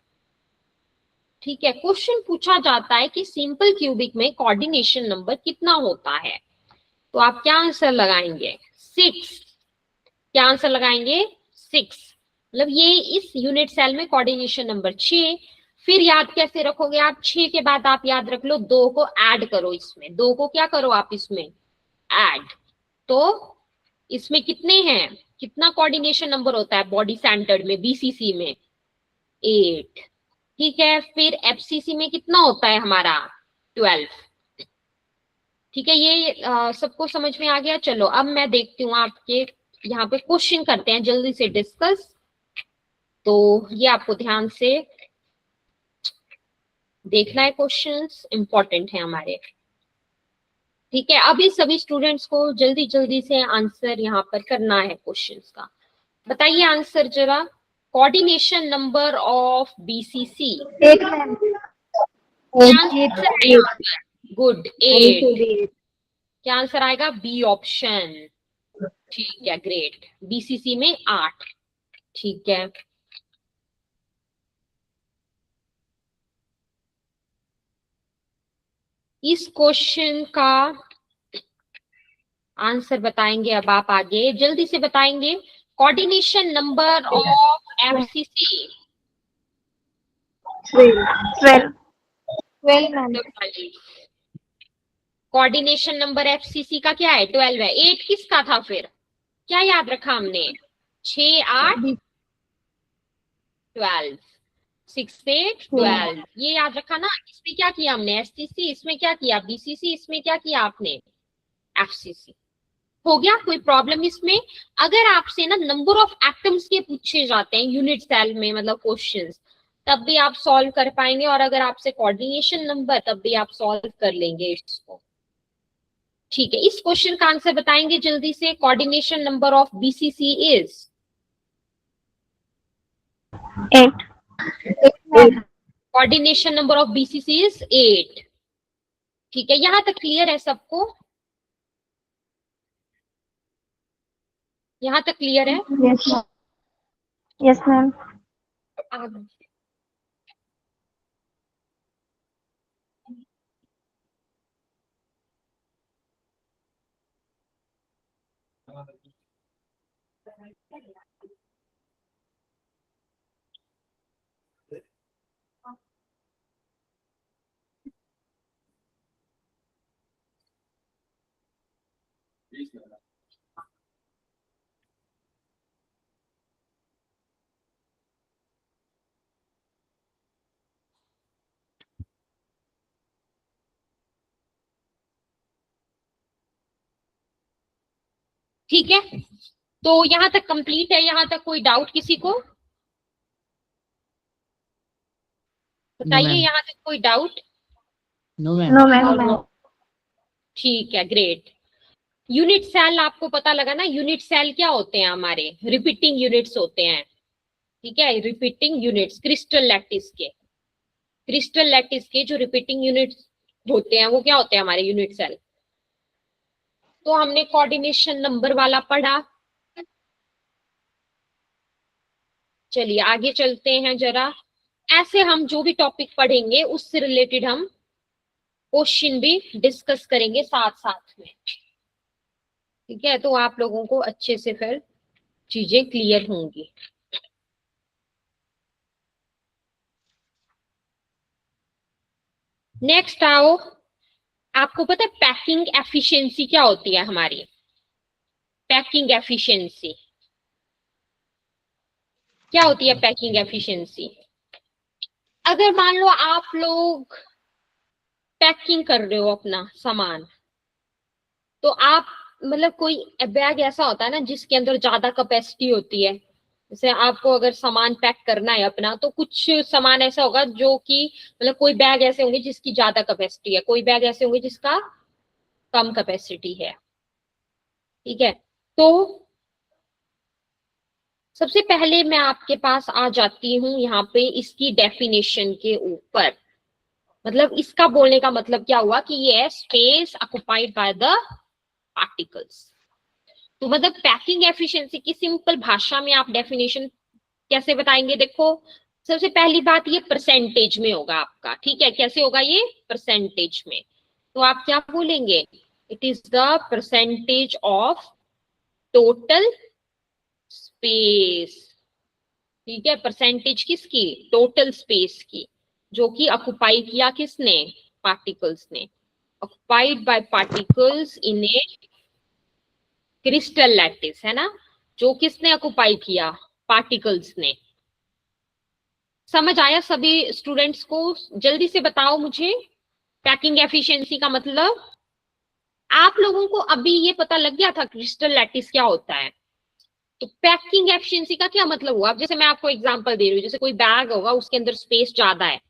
ठीक है। क्वेश्चन पूछा जाता है कि सिंपल क्यूबिक में कोऑर्डिनेशन नंबर कितना होता है, तो आप क्या आंसर लगाएंगे? 6। क्या आंसर लगाएंगे? 6। मतलब ये इस यूनिट सेल में कोऑर्डिनेशन नंबर 6। फिर याद कैसे रखोगे आप? 6 के बाद आप याद रख लो 2 को ऐड करो, इसमें 2 को क्या करो आप इसमें ऐड। तो इसमें कितने हैं, कितना कोऑर्डिनेशन नंबर होता है बॉडी सेंटर्ड में BCC में? 8, ठीक है। फिर FCC में कितना होता है हमारा? 12, ठीक है। ये सबको समझ में आ गया? चलो अब मैं देखती हूँ आपके यहाँ पे क्वेश्चन करते हैं जल्दी से डिस्कस। तो ये आपको ध्यान से देखना है, क्वेश्चंस इंपॉर्टेंट है हमारे। ठीक है, अभी सभी स्टूडेंट्स को जल्दी जल्दी से आंसर यहाँ पर करना है क्वेश्चंस का। बताइए आंसर जरा। कोऑर्डिनेशन नंबर ऑफ बीसीसी, एक मैम। गुड 8। क्या आंसर आएगा? B option. ठीक है, ग्रेट। बीसीसी में 8। ठीक है, इस क्वेश्चन का आंसर बताएंगे अब आप। आगे जल्दी से बताएंगे। Coordination number of FCC 12 ma'am. Coordination number FCC का क्या है? 12 है। 8 किसका था फिर? क्या याद रखा हमने? 6 8 12, 6 8 12, ये याद रखा ना। इसमें क्या किया हमने? एससीसी। इसमें क्या किया? बीसीसी। इसमें क्या किया आपने? एफसीसी। हो गया? कोई प्रॉब्लम इसमें? अगर आपसे ना नंबर ऑफ एटम्स के पूछे जाते हैं यूनिट सेल में, मतलब क्वेश्चंस, तब भी आप सॉल्व कर पाएंगे। और अगर आपसे कोऑर्डिनेशन नंबर, तब भी आप सॉल्व कर लेंगे इसको। ठीक है, इस क्वेश्चन का आंसर बताएंगे जल्दी से। Coordination number of BCC is 8। Coordination number of BCC is 8। ठीक है, यहां तक क्लियर है सबको? यहां तक क्लियर है? Yes ma'am. ठीक है, तो यहां तक कंप्लीट है। यहां तक कोई डाउट किसी को? बताइए, यहां तक कोई डाउट? No ma'am. ठीक है, ग्रेट। यूनिट सेल आपको पता लगा ना? यूनिट सेल क्या होते हैं? हमारे रिपीटिंग यूनिट्स होते हैं। ठीक है, रिपीटिंग यूनिट्स क्रिस्टल लैटिस के जो रिपीटिंग यूनिट्स होते हैं, वो क्या होते हैं? हमारे यूनिट सेल। तो हमने कोऑर्डिनेशन नंबर वाला पढ़ा। चलिए आगे चलते हैं जरा। ऐसे हम जो भी टॉपिक पढ़ेंगे उससे रिलेटेड हम क्वेश्चन भी डिस्कस करेंगे साथ साथ में। ठीक है, तो आप लोगों को अच्छे से फिर चीजें क्लियर होंगी। नेक्स्ट आओ। आपको पता है पैकिंग एफिशिएंसी क्या होती है हमारी? पैकिंग एफिशिएंसी क्या होती है? पैकिंग एफिशिएंसी, अगर मान लो आप लोग पैकिंग कर रहे हो अपना सामान, तो आप मतलब कोई बैग ऐसा होता है ना जिसके अंदर ज्यादा कैपेसिटी होती है। जैसे आपको अगर सामान पैक करना है अपना, तो कुछ सामान ऐसा होगा जो कि मतलब कोई बैग ऐसे होंगे जिसकी ज्यादा कैपेसिटी है, कोई बैग ऐसे होंगे जिसका कम कैपेसिटी है। ठीक है, तो सबसे पहले मैं आपके पास आ जाती हूँ यहाँ पे इसकी डेफिनेशन के ऊपर। मतलब इसका बोलने का मतलब क्या हुआ कि ये है space occupied by the particles. तो मतलब पैकिंग एफिशिएंसी की सिंपल भाषा में आप डेफिनेशन कैसे बताएंगे? देखो, सबसे पहली बात, ये परसेंटेज में होगा आपका। ठीक है, कैसे होगा ये? परसेंटेज में। तो आप क्या बोलेंगे? It is the percentage of total space. ठीक है, परसेंटेज किसकी? टोटल स्पेस की, जो कि ऑक्युपाई किया किसने? पार्टिकल्स ने। Occupied by particles in A crystal lattice, है ना? जो किसने ऑक्युपाई किया? पार्टिकल्स ने। समझ आया सभी स्टूडेंट्स को? जल्दी से बताओ मुझे पैकिंग एफिशिएंसी का मतलब। आप लोगों को अभी ये पता लग गया था क्रिस्टल लैटिस क्या होता है? तो पैकिंग एफिशिएंसी का क्या मतलब हुआ? अब जैसे मैं आपको एग्जांपल दे रही हूँ, जैसे कोई बैग होगा उसके अंदर स्पेस ज्यादा है,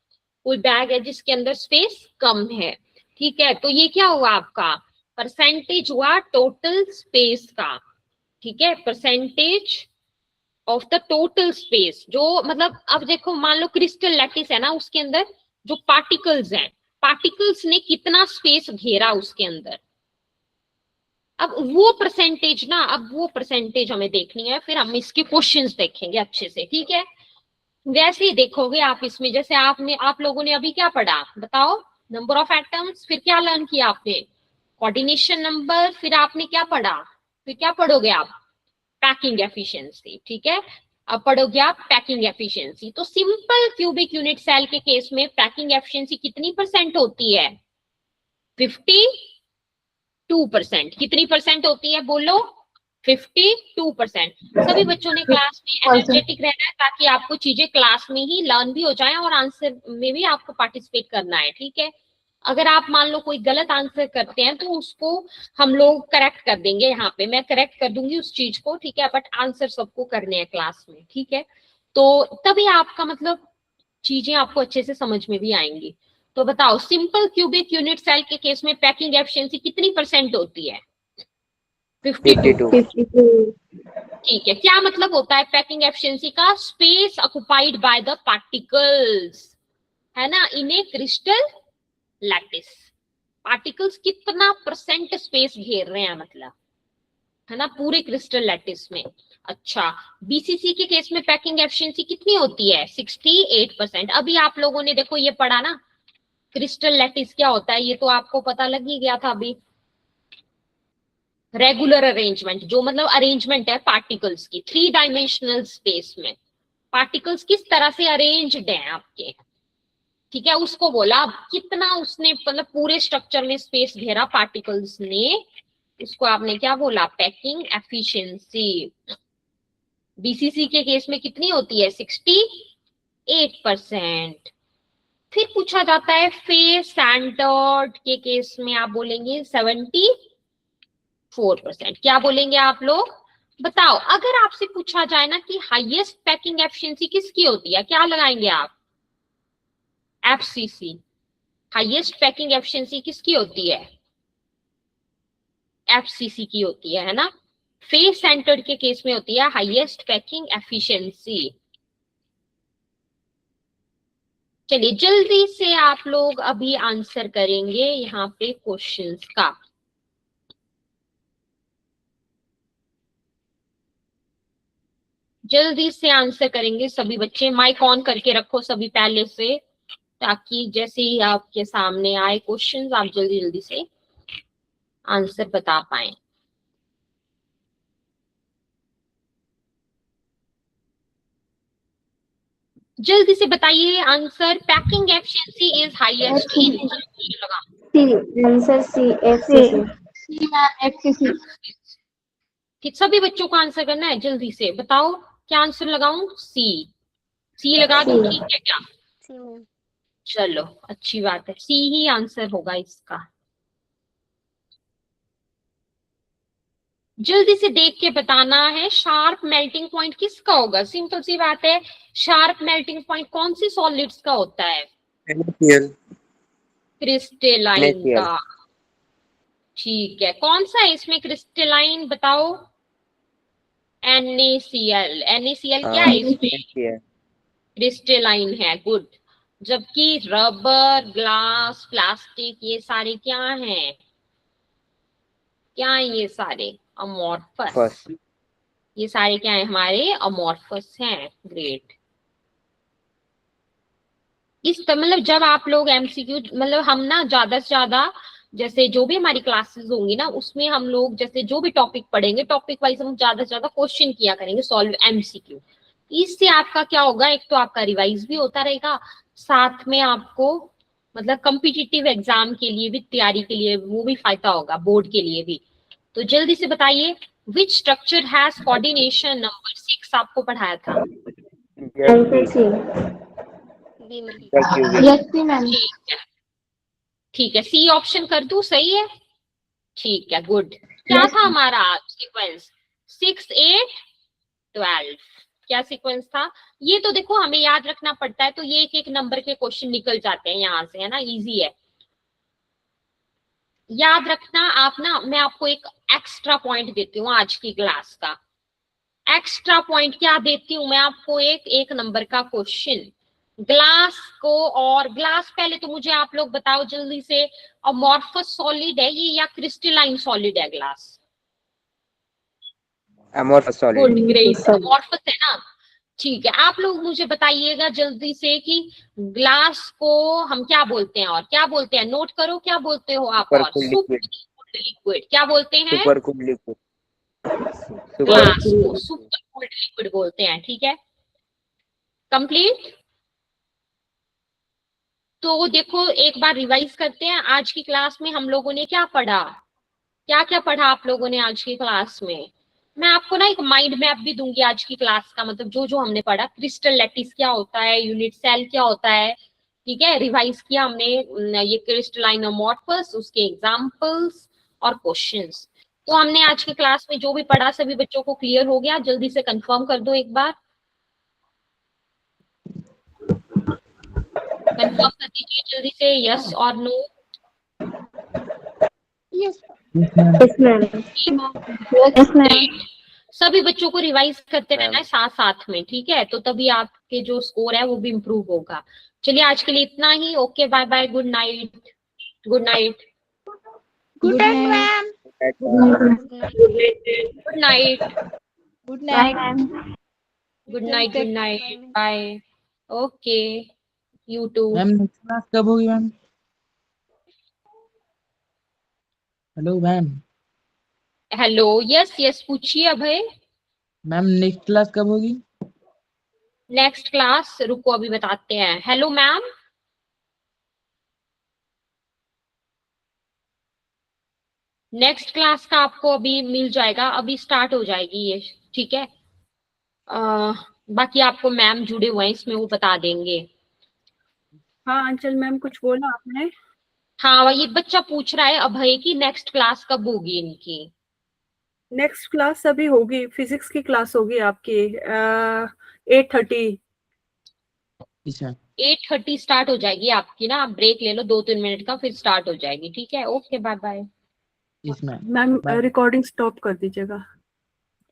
कोई बैग है जिसके अंदर स्पेस कम है, ठीक है, तो ये क्या हुआ आपका परसेंटेज हुआ टोटल स्पेस का, ठीक है, percentage of the total space. जो मतलब अब देखो मान लो क्रिस्टल लैटिस है ना, उसके अंदर जो पार्टिकल्स हैं, पार्टिकल्स ने कितना स्पेस घेरा उसके अंदर, अब वो परसेंटेज ना, अब वो परसेंटेज हमें देखनी है, फिर हम इसके क्वेश्चंस देखेंगे अच्छे से, ठीक है। वैसे ही देखोगे आप इसमें, जैसे आप लोगों ने अभी क्या पढ़ा बताओ, नंबर ऑफ एटम्स, फिर क्या लर्न किया आपने, कोऑर्डिनेशन नंबर, फिर आपने क्या पढ़ा, फिर क्या पढ़ोगे आप, पैकिंग एफिशिएंसी, ठीक है। अब पढ़ोगे आप पैकिंग एफिशिएंसी। तो सिंपल क्यूबिक यूनिट सेल के केस में पैकिंग एफिशिएंसी कितनी परसेंट होती है, 52%। कितनी परसेंट होती है बोलो, 52%। सभी बच्चों ने क्लास में एनर्जेटिक रहना है ताकि आपको चीजें क्लास में ही लर्न भी हो जाए और आंसर में भी आपको पार्टिसिपेट करना है, ठीक है। अगर आप मान लो कोई गलत आंसर करते हैं तो उसको हम लोग करेक्ट कर देंगे, यहाँ पे मैं करेक्ट कर दूंगी उस चीज को, ठीक है, बट आंसर सबको करने हैं क्लास में, ठीक है। तो तभी आपका मतलब चीजें आपको अच्छे से समझ में भी आएंगी। तो बताओ सिंपल क्यूबिक यूनिट सेल के केस में पैकिंग एफिशिएंसी कितनी परसेंट होती है, 52। 52। ठीक है, क्या मतलब होता है पैकिंग एफिशिएंसी का, space occupied by the particles, है ना, इन ए क्रिस्टल लैटिस। पार्टिकल्स कितना परसेंट स्पेस घेर रहे हैं मतलब, है ना, पूरे क्रिस्टल लैटिस में। अच्छा, बीसीसी के केस में पैकिंग एफिशिएंसी कितनी होती है, 68%। अभी आप लोगों ने देखो ये पढ़ा ना, क्रिस्टल लैटिस क्या होता है, ये तो आपको पता लग ही गया था अभी। रेगुलर अरेंजमेंट, जो मतलब अरेंजमेंट है पार्टिकल्स की 3 डायमेंशनल स्पेस में, पार्टिकल्स किस तरह से अरेंज्ड हैं आपके, ठीक है, उसको बोला। कितना उसने मतलब पूरे स्ट्रक्चर में स्पेस घेरा पार्टिकल्स ने, उसको आपने क्या बोला, पैकिंग एफिशिएंसी। बीसीसी के केस में कितनी होती है, 68%। फिर पूछा जाता है फेज स्टैंडर्ड के केस में, आप बोलेंगे 74%। क्या बोलेंगे आप लोग बताओ, अगर आपसे पूछा जाए ना कि हाईएस्ट पैकिंग एफिशिएंसी किसकी होती है, क्या लगाएंगे आप, एफसीसी। हाईएस्ट पैकिंग एफिशिएंसी किसकी होती है, एफसीसी की होती है ना। फेस सेंटर्ड के केस में होती है हाईएस्ट पैकिंग एफिशिएंसी। चलिए जल्दी से आप लोग अभी आंसर करेंगे यहाँ पे क्वेश्चंस का। जल्दी से आंसर करेंगे सभी बच्चे, माइक ऑन करके रखो सभी पहले से, ताकि जैसे ही आपके सामने आए क्वेश्चंस आप जल्दी जल्दी से आंसर बता पाए। जल्दी से बताइए answer, packing efficiency is highest in, answer C, FCC. C ma'am, FCC. ठीक, सभी बच्चों को आंसर करना है, जल्दी से बताओ क्या आंसर लगाऊं, सी। सी लगा दूं, ठीक है क्या, चलो अच्छी बात है, सी ही आंसर होगा इसका। जल्दी से देख के बताना है, शार्प मेल्टिंग पॉइंट किसका होगा, सिंपल सी बात है, शार्प मेल्टिंग पॉइंट कौन सी सॉलिड्स का होता है, NaCl। क्रिस्टलाइन का। ठीक है, कौन सा है इसमें क्रिस्टलाइन बताओ, NaCl। NaCl क्या है इसमें, क्रिस्टलाइन है, गुड। जबकि रबर, ग्लास, प्लास्टिक ये सारे क्या हैं, क्या है ये सारे, अमॉर्फस। ये सारे क्या है हमारे, अमॉर्फस हैं, ग्रेट। इस मतलब जब आप लोग एमसीक्यू मतलब हम ना ज्यादा से ज्यादा, जैसे जो भी हमारी क्लासेस होंगी ना उसमें हम लोग जैसे जो भी टॉपिक पढ़ेंगे टॉपिक वाइज हम ज्यादा से ज्यादा क्वेश्चन किया करेंगे, सॉल्व एमसीक्यू। इससे आपका क्या होगा, एक तो आपका रिवाइज भी होता रहेगा, साथ में आपको मतलब कॉम्पिटिटिव एग्जाम के लिए भी तैयारी के लिए वो भी फायदा होगा, बोर्ड के लिए भी। तो जल्दी से बताइए, which structure has coordination number 6 आपको पढ़ाया था, आंसर सी। यस सी मैम। ठीक है, सी ऑप्शन कर दूं, सही है, ठीक है, गुड। क्या था हमारा सीक्वेंस, 6 8 12। क्या सीक्वेंस था ये? तो देखो हमें याद रखना पड़ता है, तो ये एक एक नंबर के क्वेश्चन निकल जाते हैं यहाँ से, है ना, इजी है। याद रखना आप ना, मैं आपको एक एक्स्ट्रा पॉइंट देती हूँ आज की क्लास का। एक्स्ट्रा पॉइंट क्या देती हूँ मैं आपको? एक एक नंबर का क्वेश्चन ग्लास को, और ग्लास पहले तो मुझे आप लोग बताओ जल्दी से, अमॉर्फस सॉलिड है ये या क्रिस्टलाइन सॉलिड है glass? amorphous solid. Good, great, amorphous है ना। ठीक है, आप लोग मुझे बताइएगा जल्दी से कि ग्लास को हम क्या बोलते हैं, और क्या बोलते हैं, नोट करो क्या बोलते हो आप? और Supercooled सुपर liquid. लिक्विड क्या बोलते हैं? Supercooled liquid. ग्लास Supercooled को सुपर कोल्ड लिक्विड बोलते हैं। ठीक है, कंप्लीट। तो देखो एक बार रिवाइज करते हैं, आज की क्लास में हम लोगों ने क्या पढ़ा, क्या क्या पढ़ा आप लोगों ने आज की क्लास में? मैं आपको ना एक माइंड मैप भी दूंगी आज की क्लास का, मतलब जो जो हमने पढ़ा, क्रिस्टल लैटिस क्या होता है, यूनिट सेल क्या होता है, ठीक है, रिवाइज किया हमने ये क्रिस्टलाइन अमॉर्फस, उसके एग्जांपल्स और क्वेश्चंस। तो हमने आज की क्लास में जो भी पढ़ा सभी बच्चों को क्लियर हो गया? जल्दी से कंफर्म कर दो एक बार, कंफर्म कर दीजिए जल्दी से, यस और no. Yes, Yes, ma'am. yes, ma'am. Yes, ma'am. Great. सभी बच्चों को रिवाइज करते रहना है मैम। साथ साथ में, ठीक है, तो तभी आपके जो स्कोर है वो भी इम्प्रूव होगा। चलिए आज के लिए इतना ही। Okay, bye bye, good night, good night, Good night, ma'am. Good night, Good night, ma'am. Good night, good night, bye. Okay, you too. Ma'am next class कब होगी ma'am? Hello ma'am. Hello, yes yes, पूछिए Abhay. Ma'am next class कब होगी? Next class रुको अभी बताते हैं। Hello ma'am, next class का आपको अभी मिल जाएगा, अभी स्टार्ट हो जाएगी ये, ठीक है। बाकी आपको मैम जुड़े हुए हैं इसमें, वो बता देंगे। हाँ अंचल मैम, कुछ बोला आपने? हाँ, ये बच्चा पूछ रहा है अभय की नेक्स्ट क्लास कब होगी इनकी। नेक्स्ट क्लास अभी होगी, फिजिक्स की क्लास होगी आपकी 8:30। अच्छा 8:30 स्टार्ट हो जाएगी आपकी ना, आप ब्रेक ले लो 2-3 मिनट का, फिर स्टार्ट हो जाएगी, ठीक है। Okay, bye bye. Yes ma'am. Ma'am bye. Recording stop कर दीजिएगा।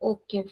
ओके।